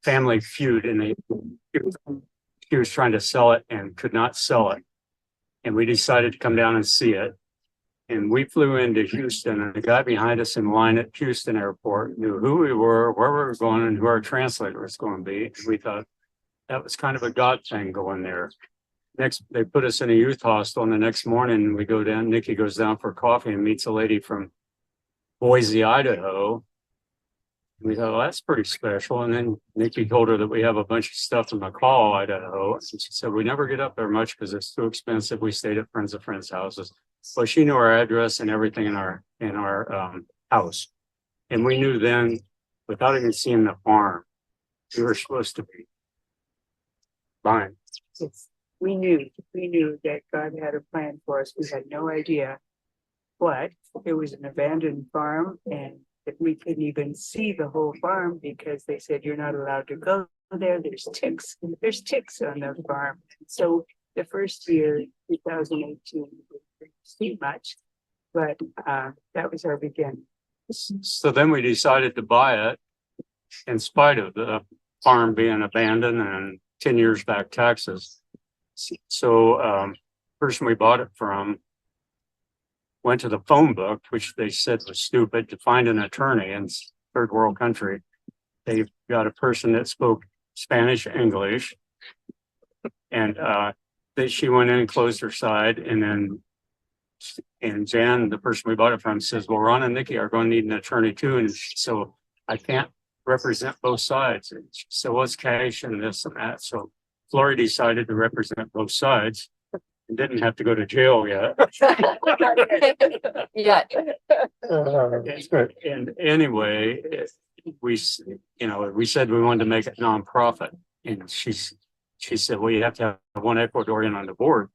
family feud, and he was trying to sell it and could not sell it. And we decided to come down and see it. And we flew into Houston, and the guy behind us in line at Houston Airport knew who we were, where we were going, and who our translator was going to be. We thought that was kind of a God thing going there. Next, they put us in a youth hostel, and the next morning we go down, Nikki goes down for coffee and meets a lady from Boise, Idaho. We thought, well, that's pretty special. And then Nikki told her that we have a bunch of stuff in McCall, Idaho. And she said, we never get up there much because it's too expensive. We stayed at friends of friends' houses. Well, she knew our address and everything in our house. And we knew then, without even seeing the farm, we were supposed to be buying. We knew that God had a plan for us. We had no idea what. It was an abandoned farm, and that we couldn't even see the whole farm because they said you're not allowed to go there. There's ticks on the farm. So the first year, 2018, we didn't see much, but that was our beginning. So then we decided to buy it in spite of the farm being abandoned and 10 years back taxes. So person we bought it from went to the phone book, which they said was stupid, to find an attorney in third world country. They got a person that spoke Spanish, English, and she went in and closed her side, and Jan, the person we bought it from, says, well, Ron and Nicki are going to need an attorney too, and so I can't represent both sides. And she said, well, it's cash and this and that. So Flori decided to represent both sides. And didn't have to go to jail yet. Yeah. And anyway, we said we wanted to make it nonprofit, and she said, well, you have to have one Ecuadorian on the board.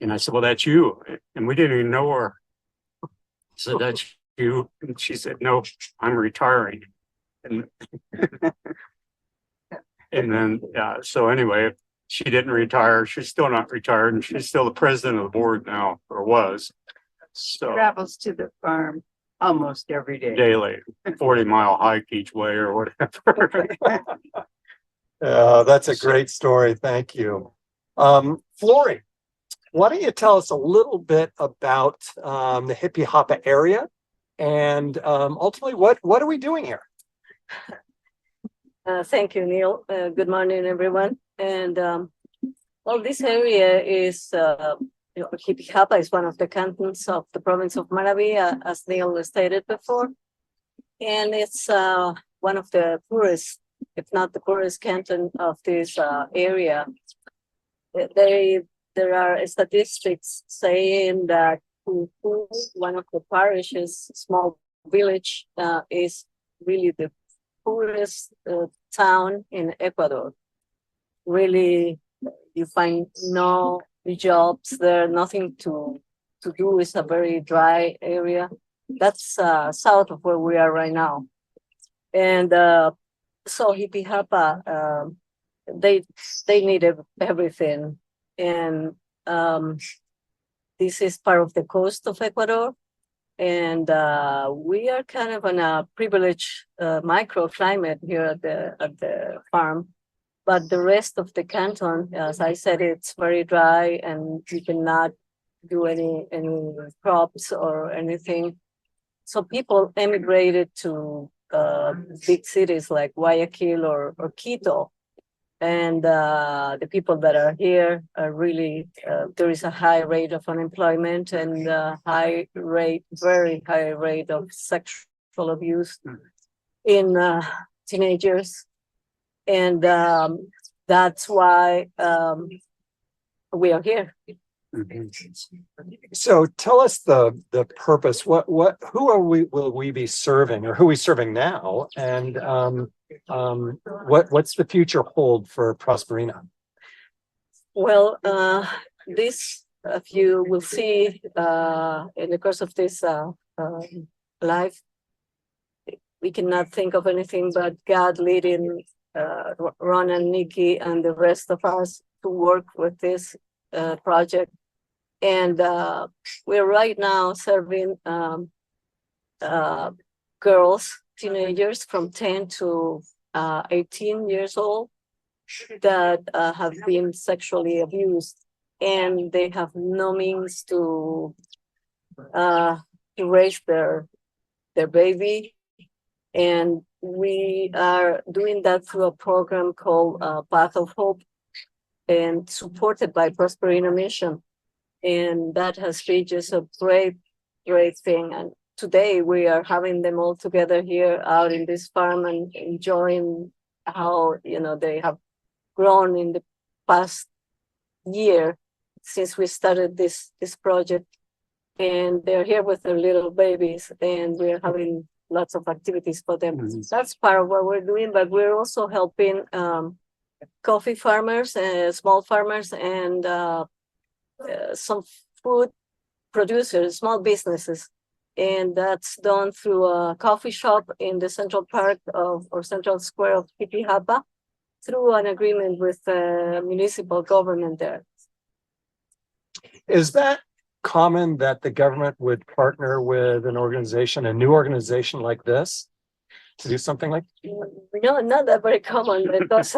And I said, well, that's you. And we didn't even know her. I said, that's you. And she said, no, I'm retiring. And then, so anyway, she didn't retire. She's still not retired, and she's still the president of the board now, or was. So Travels to the farm almost every day. Daily, 40-mile hike each way or whatever. That's a great story. Thank you. Flori, why don't you tell us a little bit about the Hippie Hoppa area, and ultimately, what are we doing here? Thank you, Neil. Good morning, everyone. And well, this area is Hippie Hoppa is one of the cantons of the province of Maravi, as Neil stated before, and it's one of the poorest, if not the poorest, canton of this area. There are statistics saying that one of the parishes, small village, is really the poorest town in Ecuador. Really, you find no jobs there, nothing to do. It's a very dry area. That's south of where we are right now. And so Hippie Hoppa, they needed everything. And this is part of the coast of Ecuador. And we are kind of in a privileged microclimate here at the farm. But the rest of the canton, as I said, it's very dry, and you cannot do any crops or anything. So people emigrated to big cities like Guayaquil or Quito. And the people that are here are really, there is a high rate of unemployment and very high rate of sexual abuse in teenagers. And that's why we are here. So tell us the purpose. Will we be serving, or who are we serving now? And what's the future hold for Prosperina? Well, this, if you will see in the course of this life, we cannot think of anything but God leading Ron and Nicki and the rest of us to work with this project. And we're right now serving girls, teenagers from 10 to 18 years old that have been sexually abused, and they have no means to raise their baby. And we are doing that through a program called Path of Hope, and supported by Prosperina Mission. And that has been just a great thing. And today we are having them all together here out in this farm and enjoying how, they have grown in the past year since we started this project. And they're here with their little babies, and we're having lots of activities for them. Mhm. That's part of what we're doing, but we're also helping coffee farmers, small farmers, and some food producers, small businesses. And that's done through a coffee shop in the Central Park or Central Square of Tipihapa, through an agreement with the municipal government there. Is that common that the government would partner with an organization, a new organization like this, to do something like? No, not that very common, because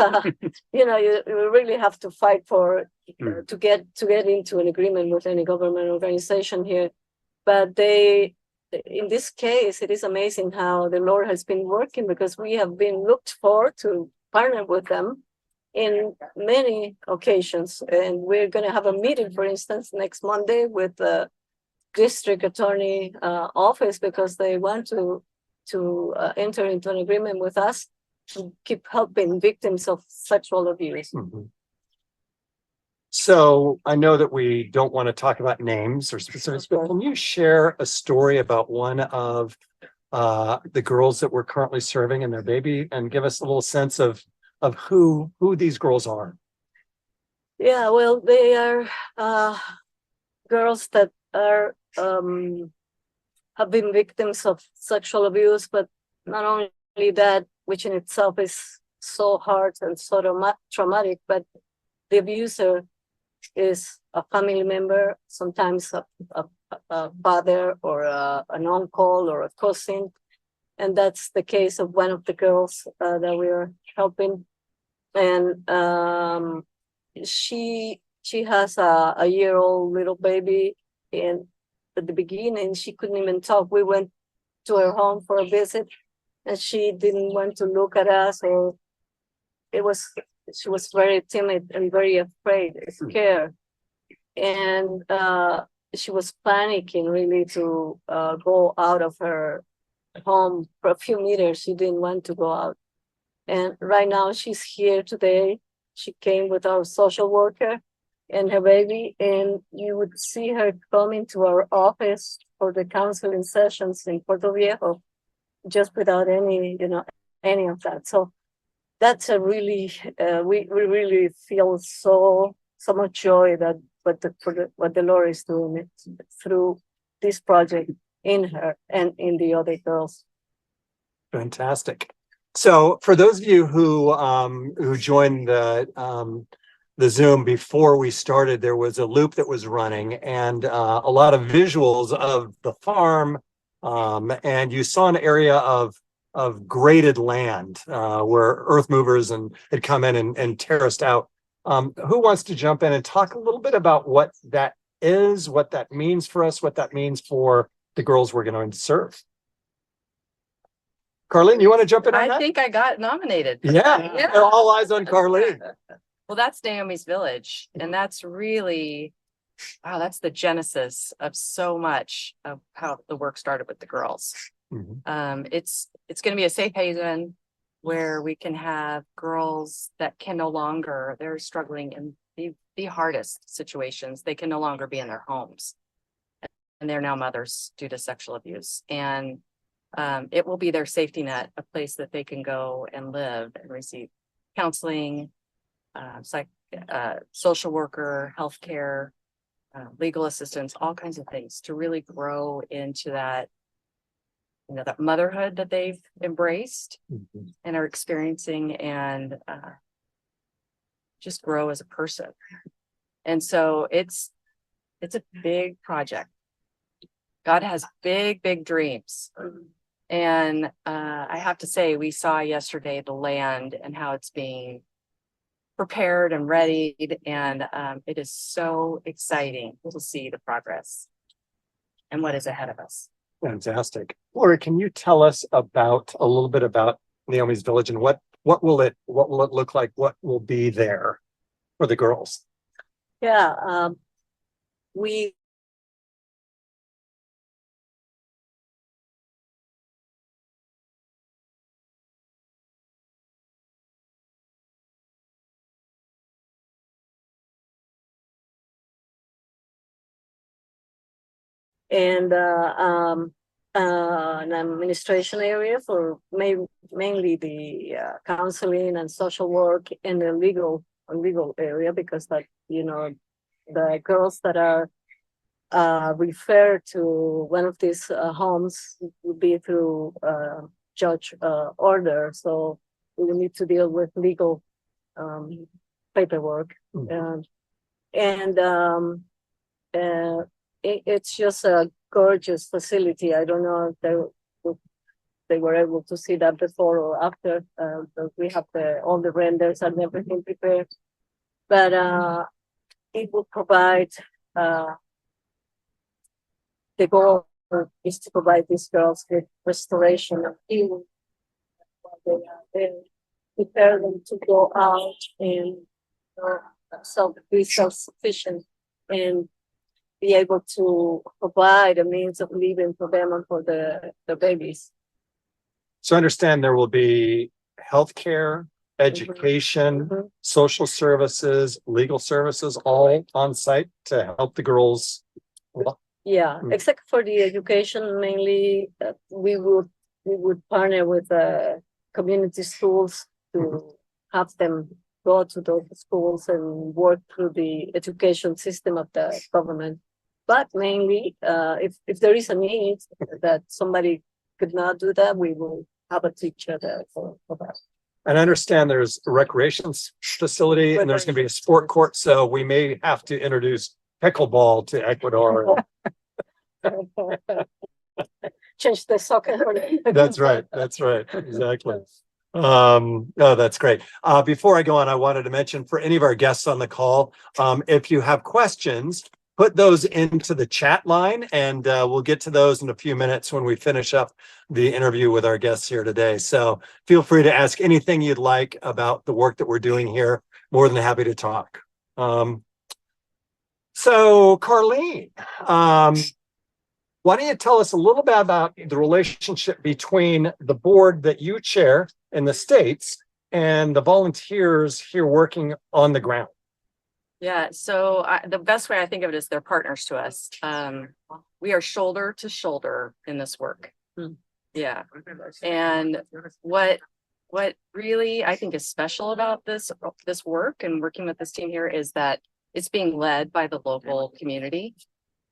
you really have to fight for to get into an agreement with any government organization here. But in this case, it is amazing how the Lord has been working, because we have been looked for to partner with them in many occasions. And we're going to have a meeting, for instance, next Monday with the district attorney office, because they want to enter into an agreement with us to keep helping victims of sexual abuse. Mhm. So I know that we don't want to talk about names or specifics, but can you share a story about one of the girls that we're currently serving and their baby, and give us a little sense of who these girls are? Yeah, well, they are girls that are have been victims of sexual abuse, but not only that, which in itself is so hard and so traumatic, but the abuser is a family member, sometimes a father or an uncle or a cousin. And that's the case of one of the girls that we are helping. And she has a year-old little baby, and at the beginning she couldn't even talk. We went to her home for a visit, and she didn't want to look at us, or she was very timid and very afraid, scared. And she was panicking really to go out of her home for a few meters. She didn't want to go out. And right now she's here today. She came with our social worker and her baby, and you would see her coming to our office for the counseling sessions in Puerto Viejo, just without any of that. So that's a really, we really feel so much joy that what the Lord is doing through this project in her and in the other girls. Fantastic. So for those of you who joined the Zoom before we started, there was a loop that was running, and a lot of visuals of the farm, and you saw an area of graded land where earth movers had come in and terraced out. Who wants to jump in and talk a little bit about what that is, what that means for us, what that means for the girls we're going to serve? Carlene, you want to jump in on that? I think I got nominated. Yeah. All eyes on Carlene. Well, that's Naomi's Village. And that's really, wow, that's the genesis of so much of how the work started with the girls. Mhm. It's going to be a safe haven where we can have girls that can no longer, they're struggling in the hardest situations. They can no longer be in their homes. And they're now mothers due to sexual abuse. And it will be their safety net, a place that they can go and live and receive counseling, social worker, healthcare, legal assistance, all kinds of things to really grow into that, that motherhood that they've embraced Mhm. and are experiencing, and just grow as a person. And so it's a big project. God has big dreams. And I have to say, we saw yesterday the land and how it's being prepared and readied, and it is so exciting to see the progress and what is ahead of us. Fantastic. Flori, can you tell us about a little bit about Naomi's Village and what will it look like? What will be there for the girls? Yeah, we and an administration area for mainly the counseling and social work and the legal area, because that, you know, the girls that are referred to one of these homes will be through judge order, so we will need to deal with legal paperwork. Mhm. It's just a gorgeous facility. I don't know if they were able to see that before or after, but we have all the renders and everything prepared. But it will provide, the goal is to provide these girls with restoration of healing while they are there, prepare them to go out and be self-sufficient and be able to provide a means of living for them and for the babies. So I understand there will be healthcare, education, Mhm. social services, legal services, all on site to help the girls. Yeah, Mm. except for the education, mainly we would partner with community schools to have them go to those schools and work through the education system of the government. But mainly, if there is a need that somebody could not do that, we will have a teacher there for that. And I understand there's a recreation facility and there's going to be a sport court, so we may have to introduce pickleball to Ecuador. Change the soccer. That's right. That's right. Exactly. Oh, that's great. Before I go on, I wanted to mention for any of our guests on the call, if you have questions, put those into the chat line, and we'll get to those in a few minutes when we finish up the interview with our guests here today. So feel free to ask anything you'd like about the work that we're doing here. More than happy to talk. So Carlene, why don't you tell us a little bit about the relationship between the board that you chair in the States and the volunteers here working on the ground? Yeah, so the best way I think of it is they're partners to us. We are shoulder to shoulder in this work. Hmm. Yeah, and what really I think is special about this work and working with this team here is that it's being led by the local community.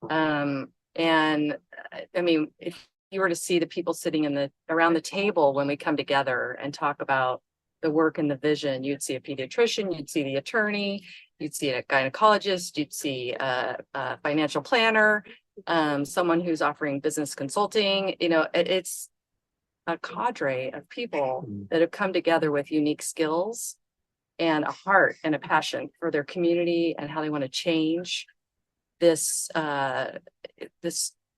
And I mean, if you were to see the people sitting around the table when we come together and talk about the work and the vision, you'd see a pediatrician, you'd see the attorney, you'd see a gynecologist, you'd see a financial planner, someone who's offering business consulting. You know, it's a cadre of people that have come together with unique skills and a heart and a passion for their community and how they want to change this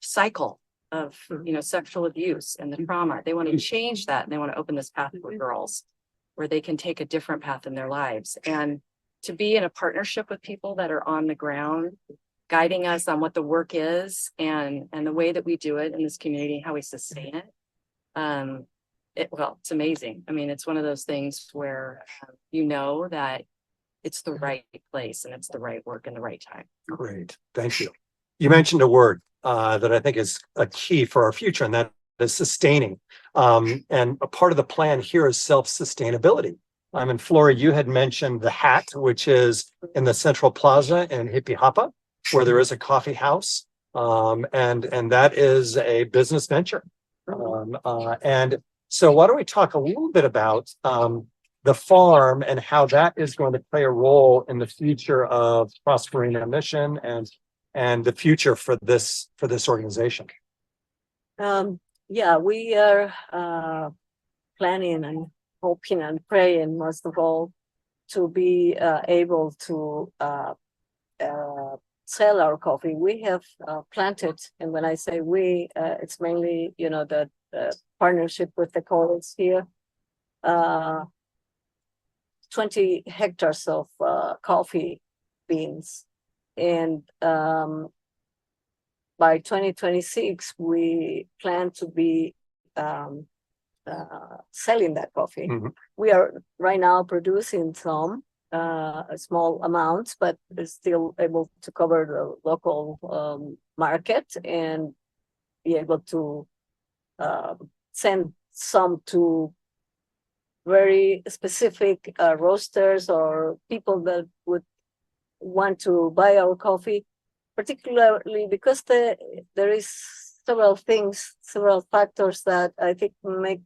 cycle of, you know, sexual abuse and the trauma. They want to change that, and they want to open this path for girls where they can take a different path in their lives. And to be in a partnership with people that are on the ground, guiding us on what the work is and the way that we do it in this community, how we sustain it. It's amazing. I mean, it's one of those things where you know that it's the right place and it's the right work and the right time. Great. Thank you. You mentioned a word that I think is a key for our future, and that is sustaining. And a part of the plan here is self-sustainability. And Flori, you had mentioned the Hat, which is in the Central Plaza in Hippie Hapa, where there is a coffee house. And that is a business venture. And so why don't we talk a little bit about the farm and how that is going to play a role in the future of Prosperina Mission and the future for this organization. yeah, we are planning and hoping and praying most of all to be able to sell our coffee. We have planted, and when I say we, it's mainly, the partnership with the colleagues here. 20 hectares of coffee beans. And by 2026, we plan to be selling that coffee. Mhm. We are right now producing some small amounts, but is still able to cover the local market and be able to send some to very specific roasters or people that would want to buy our coffee, particularly because there is several factors that I think make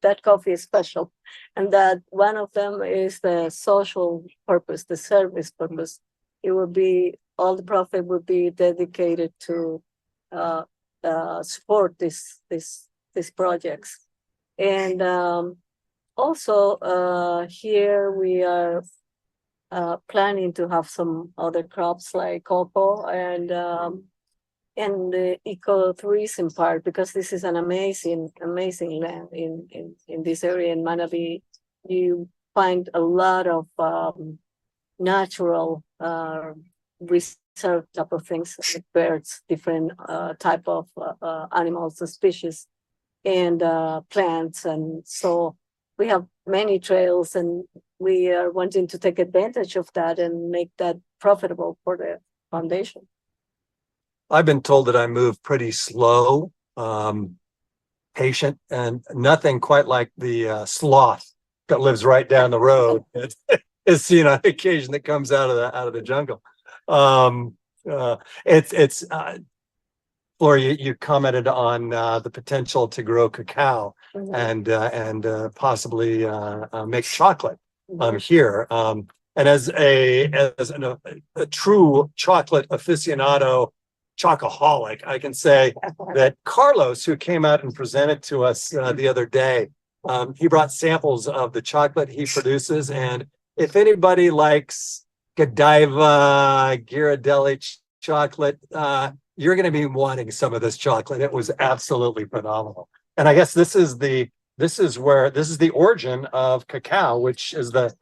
that coffee special, and that one of them is the social purpose, the service purpose. It would be all the profit would be dedicated to support these projects, and also here we are planning to have some other crops like cocoa and the ecotourism part, because this is an amazing land in this area in Manabi. You find a lot of natural reserve type of things, like birds, different type of animals and species, and plants. And so we have many trails, and we are wanting to take advantage of that and make that profitable for the foundation. I've been told that I move pretty slow, patient, and nothing quite like the sloth that lives right down the road. It's seen on occasion that comes out of the jungle. It's Flori, you commented on the potential to grow cacao and possibly make chocolate here. And as a true chocolate aficionado, chocoholic, I can say that Carlos, who came out and presented to us the other day, he brought samples of the chocolate he produces. And if anybody likes Godiva, Ghirardelli chocolate, you're going to be wanting some of this chocolate. It was absolutely phenomenal. And I guess this is the origin of cacao, which is the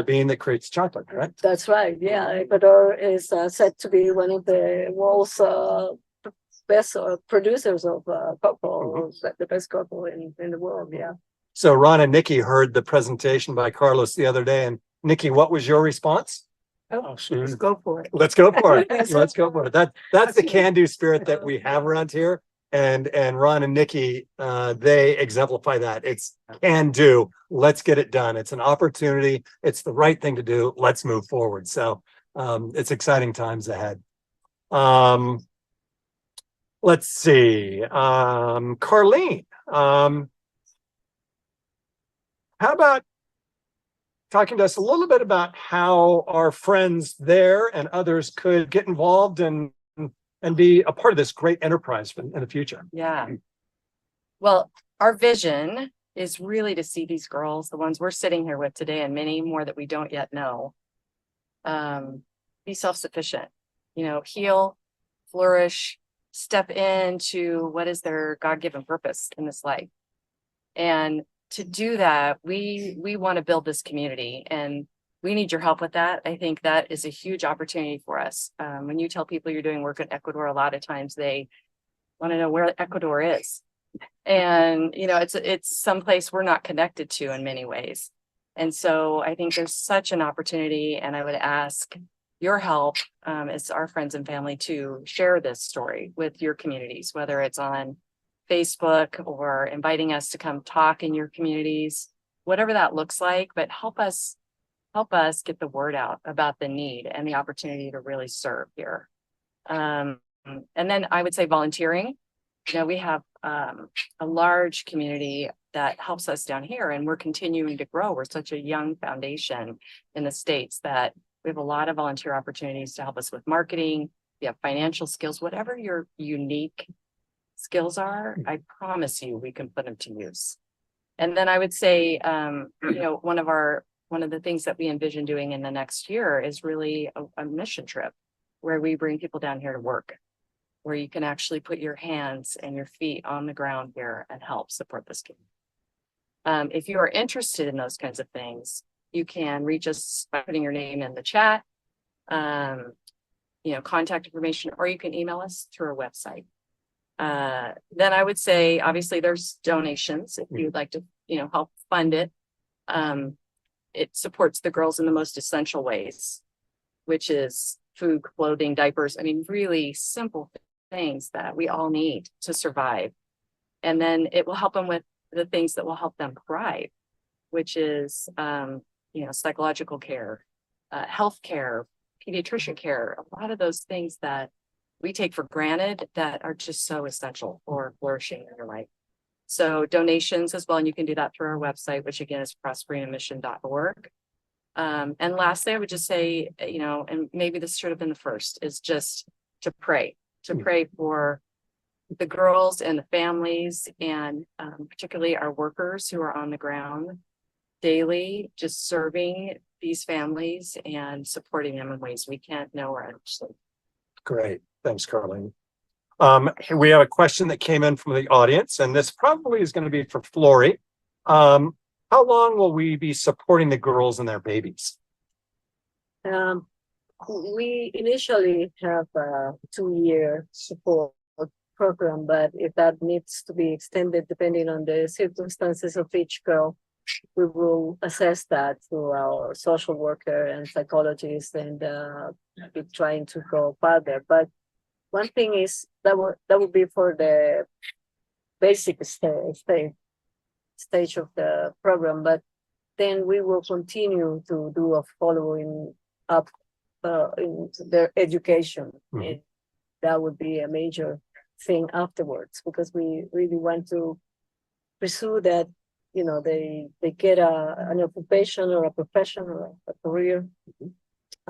bean that creates chocolate, right? That's right. Yeah, Ecuador is said to be one of the world's best producers of cocoa, the best cocoa in the world. Yeah. So Ron and Nicki heard the presentation by Carlos the other day, and Nicki, what was your response? Oh, let's go for it. Let's go for it. Let's go for it. That's the can-do spirit that we have around here. And Ron and Nicki, they exemplify that. It's can do. Let's get it done. It's an opportunity. It's the right thing to do. Let's move forward. So it's exciting times ahead. Let's see. Carlene, how about talking to us a little bit about how our friends there and others could get involved and be a part of this great enterprise in the future? Yeah. Well, our vision is really to see these girls, the ones we're sitting here with today, and many more that we don't yet know, be self-sufficient, heal, flourish, step into what is their God-given purpose in this life. And to do that, we want to build this community, and we need your help with that. I think that is a huge opportunity for us. When you tell people you're doing work in Ecuador, a lot of times they want to know where Ecuador is. And, it's someplace we're not connected to in many ways. And so I think there's such an opportunity, and I would ask your help as our friends and family to share this story with your communities, whether it's on Facebook or inviting us to come talk in your communities, whatever that looks like, but help us get the word out about the need and the opportunity to really serve here. And then I would say volunteering. We have a large community that helps us down here, and we're continuing to grow. We're such a young foundation in the States that we have a lot of volunteer opportunities to help us with marketing. You have financial skills, whatever your unique skills are, I promise you, we can put them to use. And then I would say, one of the things that we envision doing in the next year is really a mission trip where we bring people down here to work, where you can actually put your hands and your feet on the ground here and help support this kid. If you are interested in those kinds of things, you can reach us by putting your name in the chat, contact information, or you can email us through our website. Then I would say, obviously, there's donations if you'd like to, help fund it. It supports the girls in the most essential ways, which is food, clothing, diapers. I mean, really simple things that we all need to survive. And then it will help them with the things that will help them thrive, which is, psychological care, health care, pediatrician care, a lot of those things that we take for granted that are just so essential for flourishing in your life. So donations as well, and you can do that through our website, which again is prosperinamission.org. And lastly, I would just say, and maybe this should have been the first, is just to pray for the girls and the families, and particularly our workers who are on the ground daily, just serving these families and supporting them in ways we can't know or understand. Great. Thanks, Carlene. We have a question that came in from the audience, and this probably is going to be for Flori. How long will we be supporting the girls and their babies? We initially have a 2-year support program, but if that needs to be extended depending on the circumstances of each girl, we will assess that through our social worker and psychologist, and be trying to go further. But one thing is that would be for the basic stage of the program, but then we will continue to do a following up in their education. And that would be a major thing afterwards, because we really want to pursue that, they get an occupation or a profession or a career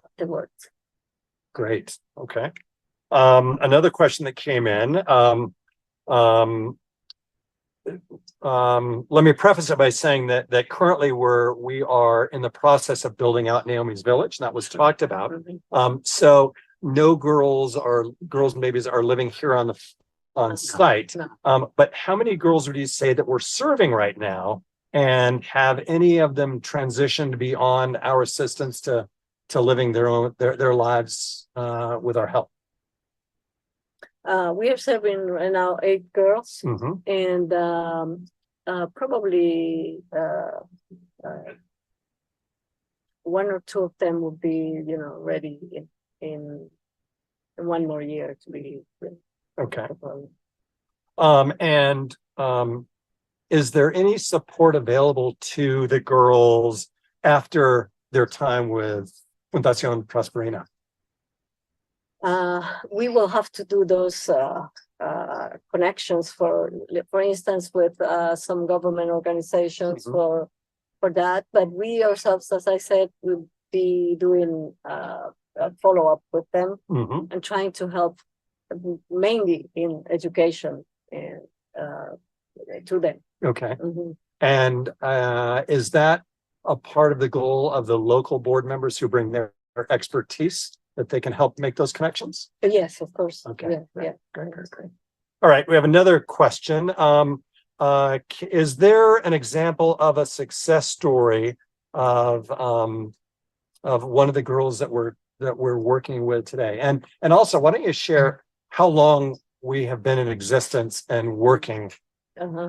afterwards. Great. Okay. Another question that came in. Let me preface it by saying that currently we are in the process of building out Naomi's Village, and that was talked about. So no girls and babies are living here on site. No. But how many girls would you say that we're serving right now, and have any of them transitioned beyond our assistance to living their lives with our help? We are serving right now 8 girls, and probably 1 or 2 of them will be, ready in 1 more year to be. Okay. Is there any support available to the girls after their time with Fundación Prosperina? We will have to do those connections for instance, with some government organizations for that. But we ourselves, as I said, will be doing a follow-up with them and trying to help mainly in education and to them. Okay. And is that a part of the goal of the local board members who bring their expertise, that they can help make those connections? Yes, of course. Okay. Yeah. Great. All right. We have another question. Is there an example of a success story of one of the girls that we're working with today? And also, why don't you share how long we have been in existence and working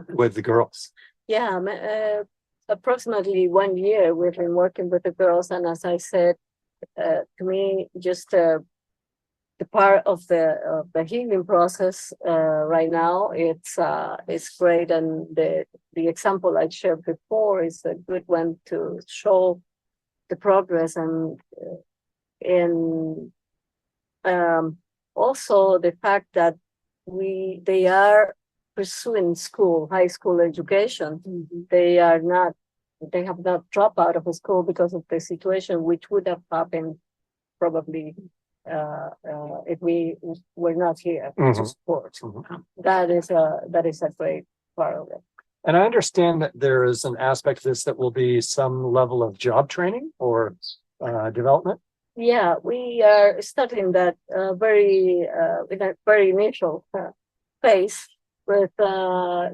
with the girls? Yeah, approximately 1 year we've been working with the girls, and as I said, to me, just the part of the healing process right now, it's great, and the example I shared before is a good one to show the progress, and also the fact that they are pursuing high school education. They have not dropped out of school because of the situation, which would have happened probably if we were not here to Mhm. support. Mhm. That is a great part of it. And I understand that there is an aspect of this that will be some level of job training or development. Yeah, we are starting that in a very initial phase with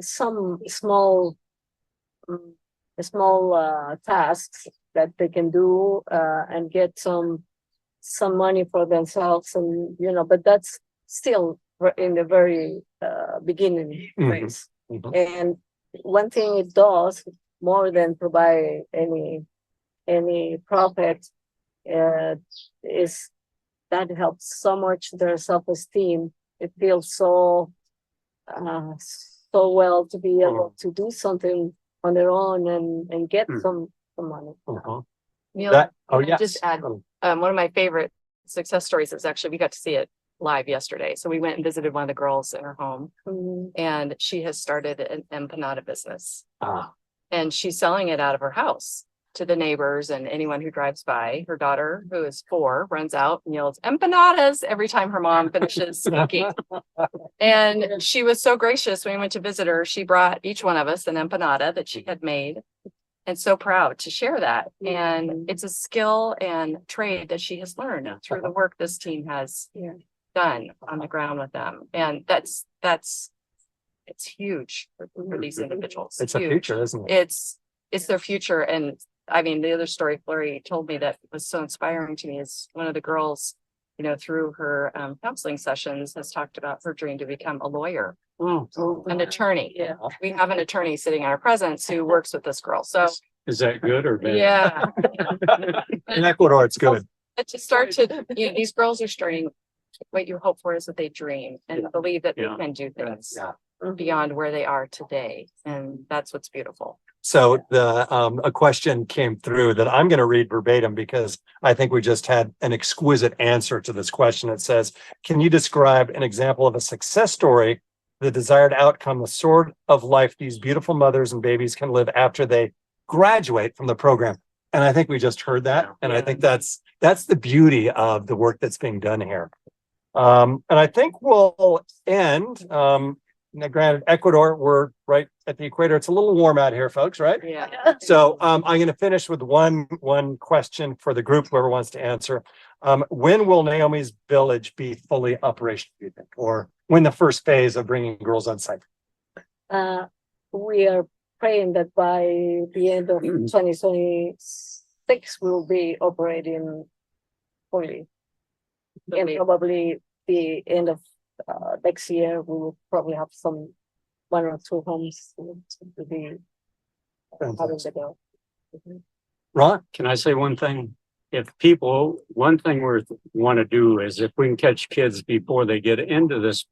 some mm, small tasks that they can do and get some money for themselves, and but that's still in the very beginning Mhm. phase. Mhm. And one thing it does, more than provide any profit, uh, is that helps so much their self-esteem. It feels so well to be able to do something on their own and get Mm. some money. Uh-huh. Neil, That, can I yes. just add, one of my favorite success stories is actually, we got to see it live yesterday. So we went and visited one of the girls in her home, Mhm. and she has started an empanada business, Ah, and she's selling it out of her house to the neighbors and anyone who drives by. Her daughter, who is 4, runs out and yells empanadas every time her mom finishes speaking. And she was so gracious when we went to visit her. She brought each one of us an empanada that she had made, and so proud to share that. And it's a skill and trade that she has learned through the work this team has Yeah. done on the ground with them. And it's huge for these individuals. it's a Huge. future, isn't it? It's their future. And I mean, the other story Flori told me that was so inspiring to me is one of the girls, through her counseling sessions, has talked about her dream to become a lawyer, an attorney. Yeah. We have an attorney sitting in our presence who works with this girl. So Is that good or bad? yeah, In Ecuador, it's good. but to start to, these girls are starting, what you hope for is that they dream and believe that they Yeah. can do things Yeah. beyond where they are today. And that's what's beautiful. So a question came through that I'm going to read verbatim because I think we just had an exquisite answer to this question. It says, can you describe an example of a success story, the desired outcome, the sort of life these beautiful mothers and babies can live after they graduate from the program? And I think we just heard that. Yeah. And I think that's the beauty of the work that's being done here. And I think we'll end. Now, granted, Ecuador, we're right at the equator. It's a little warm out here, folks, right? Yeah. So I'm going to finish with one question for the group, whoever wants to answer. When will Naomi's Village be fully operational, do you think? Or when the first phase of bringing girls on site? We are praying that by the end of 2026, we'll be operating fully. And probably the end of next year, we will probably have 1 or 2 homes to be having to go. Ron? Can I say one thing? One thing we want to do is if we can catch kids before they get into this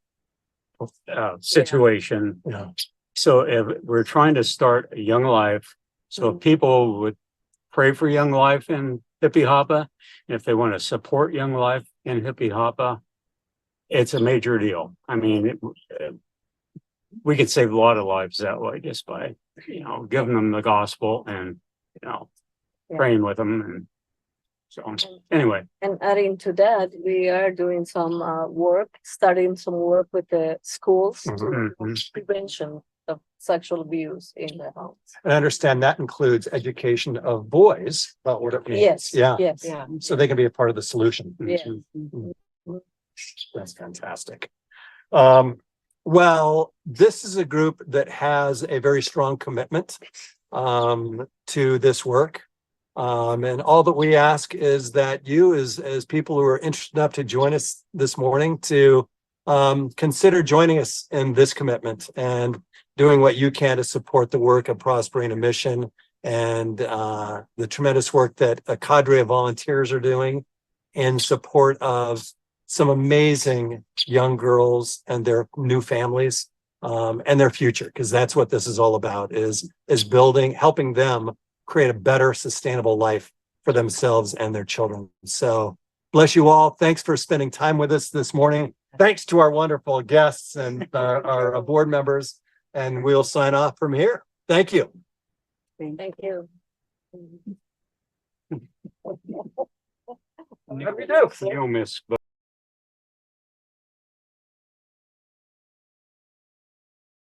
situation. Yeah. So if we're trying to start a young life, so if people would pray for young life in Hippie Hoppa, and if they want to support young life in Hippie Hoppa, it's a major deal. I mean, we could save a lot of lives that way just by, giving them the gospel and, praying with them. And so, anyway. And adding to that, we are doing starting some work with the schools to Mhm. prevention of sexual abuse in the homes. I understand that includes education of boys about what it means. Yes. Yeah. Yes. Yeah. So they can be a part of the solution. Yeah. That's fantastic. Well, this is a group that has a very strong commitment to this work. And all that we ask is that you, as people who are interested enough to join us this morning, to consider joining us in this commitment and doing what you can to support the work of Prosperina Mission and the tremendous work that a cadre of volunteers are doing in support of some amazing young girls and their new families and their future, because that's what this is all about, is helping them create a better, sustainable life for themselves and their children. So bless you all. Thanks for spending time with us this morning. Thanks to our wonderful guests and our board members, and we'll sign off from here. Thank you. Thank you. What do we do? You'll miss.